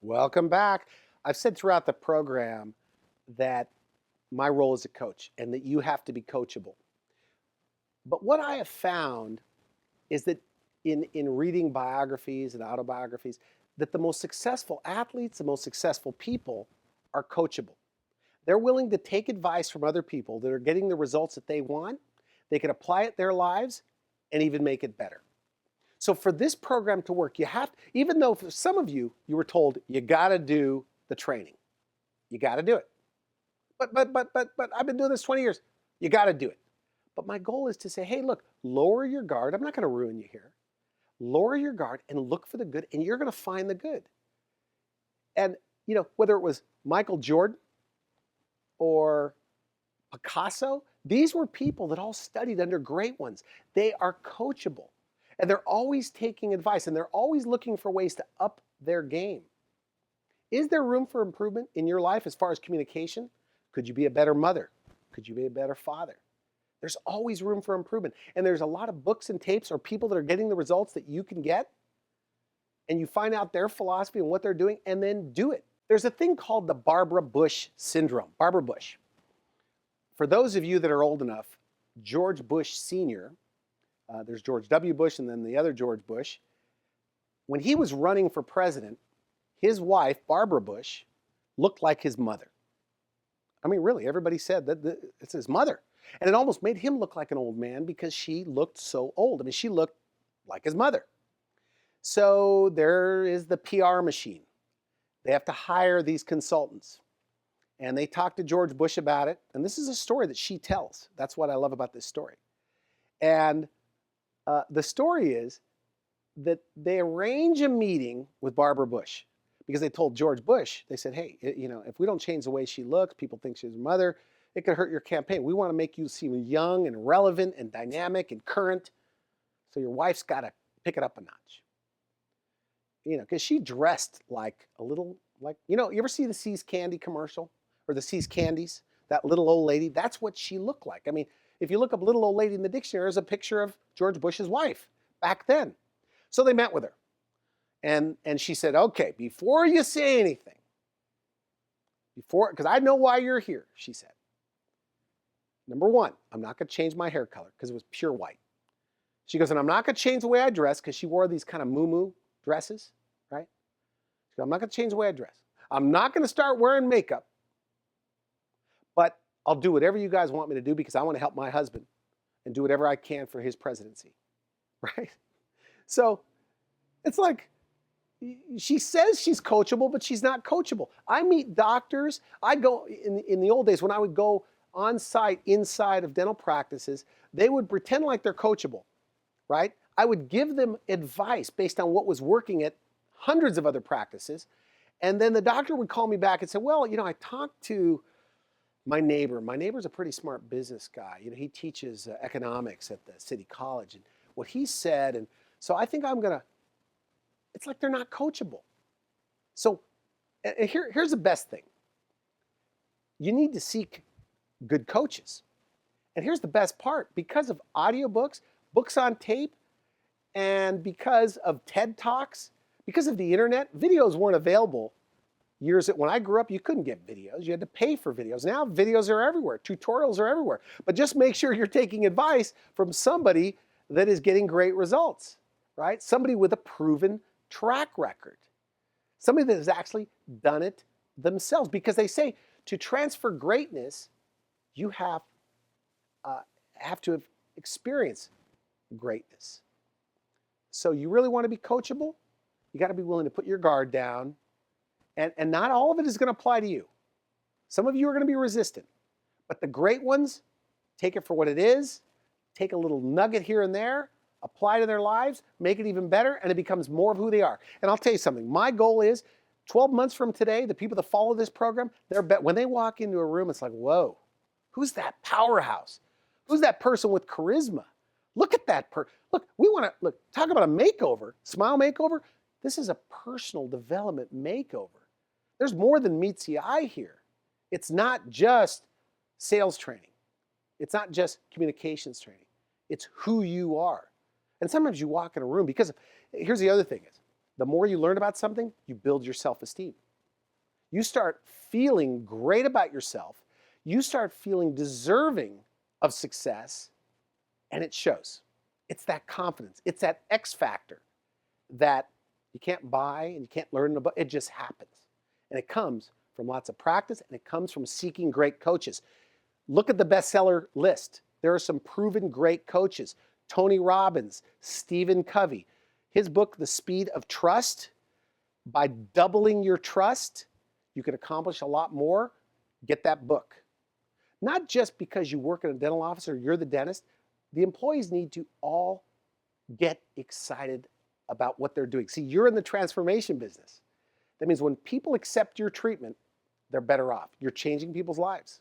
Welcome back. I've said throughout the program that my role is a coach and that you have to be coachable. But what I have found is that in reading biographies and autobiographies, that the most successful athletes, the most successful people are coachable. They're willing to take advice from other people that are getting the results that they want. They can apply it in their lives and even make it better. So for this program to work, you have, even though for some of you, you were told you got to do the training. You got to do it. But I've been doing this 20 years. You got to do it. But my goal is to say, hey, look, lower your guard. I'm not going to ruin you here. Lower your guard and look for the good, and you're going to find the good. And, whether it was Michael Jordan or Picasso, these were people that all studied under great ones. They are coachable, and they're always taking advice, and they're always looking for ways to up their game. Is there room for improvement in your life as far as communication? Could you be a better mother? Could you be a better father? There's always room for improvement. And there's a lot of books and tapes or people that are getting the results that you can get. And you find out their philosophy and what they're doing and then do it. There's a thing called the Barbara Bush syndrome. Barbara Bush. For those of you that are old enough, George Bush Sr., there's George W. Bush and then the other George Bush. When he was running for president, his wife, Barbara Bush, looked like his mother. I mean, really, everybody said that it's his mother. And it almost made him look like an old man because she looked so old. I mean, she looked like his mother. So there is the PR machine. They have to hire these consultants. And they talk to George Bush about it. And this is a story that she tells. That's what I love about this story. And the story is that they arrange a meeting with Barbara Bush because they told George Bush, they said, hey, if we don't change the way she looks, people think she's a mother, it could hurt your campaign. We want to make you seem young and relevant and dynamic and current. So your wife's got to pick it up a notch. Because she dressed like a little, you ever see the See's Candy commercial or the See's Candies? That little old lady, that's what she looked like. I mean, if you look up little old lady in the dictionary, there's a picture of George Bush's wife back then. So they met with her. And she said, okay, before you say anything, because I know why you're here, she said. Number one, I'm not going to change my hair color because it was pure white. She goes, and I'm not going to change the way I dress because she wore these kind of moo-moo dresses, right? She goes, I'm not going to change the way I dress. I'm not going to start wearing makeup, but I'll do whatever you guys want me to do because I want to help my husband and do whatever I can for his presidency, right? So it's like she says she's coachable, but she's not coachable. I meet doctors. I go, in the old days when I would go on site inside of dental practices, they would pretend like they're coachable, right? I would give them advice based on what was working at hundreds of other practices. And then the doctor would call me back and say, well, I talked to my neighbor. My neighbor's a pretty smart business guy. He teaches economics at the city college. And what he said, and so I think it's like they're not coachable. So and here's the best thing. You need to seek good coaches. And here's the best part. Because of audiobooks, books on tape, and because of TED Talks, because of the internet, videos weren't available when I grew up, you couldn't get videos. You had to pay for videos. Now videos are everywhere. Tutorials are everywhere. But just make sure you're taking advice from somebody that is getting great results, right? Somebody with a proven track record. Somebody that has actually done it themselves. Because they say to transfer greatness, you have to have experienced greatness. So you really want to be coachable? You got to be willing to put your guard down. And not all of it is going to apply to you. Some of you are going to be resistant. But the great ones, take it for what it is, take a little nugget here and there, apply to their lives, make it even better, and it becomes more of who they are. And I'll tell you something. My goal is 12 months from today, the people that follow this program, when they walk into a room, it's like, whoa, who's that powerhouse? Who's that person with charisma? Look at that person. Look, talk about a makeover, smile makeover. This is a personal development makeover. There's more than meets the eye here. It's not just sales training. It's not just communications training. It's who you are. And sometimes you walk in a room because here's the other thing is, The more you learn about something, you build your self-esteem. You start feeling great about yourself. You start feeling deserving of success, and it shows. It's that confidence. It's that X factor that you can't buy and you can't learn in a book. It just happens. And it comes from lots of practice, and it comes from seeking great coaches. Look at the bestseller list. There are some proven great coaches. Tony Robbins, Stephen Covey. His book, The Speed of Trust. By doubling your trust, you can accomplish a lot more. Get that book. Not just because you work in a dental office or you're the dentist. The employees need to all get excited about what they're doing. See, you're in the transformation business. That means when people accept your treatment, they're better off. You're changing people's lives.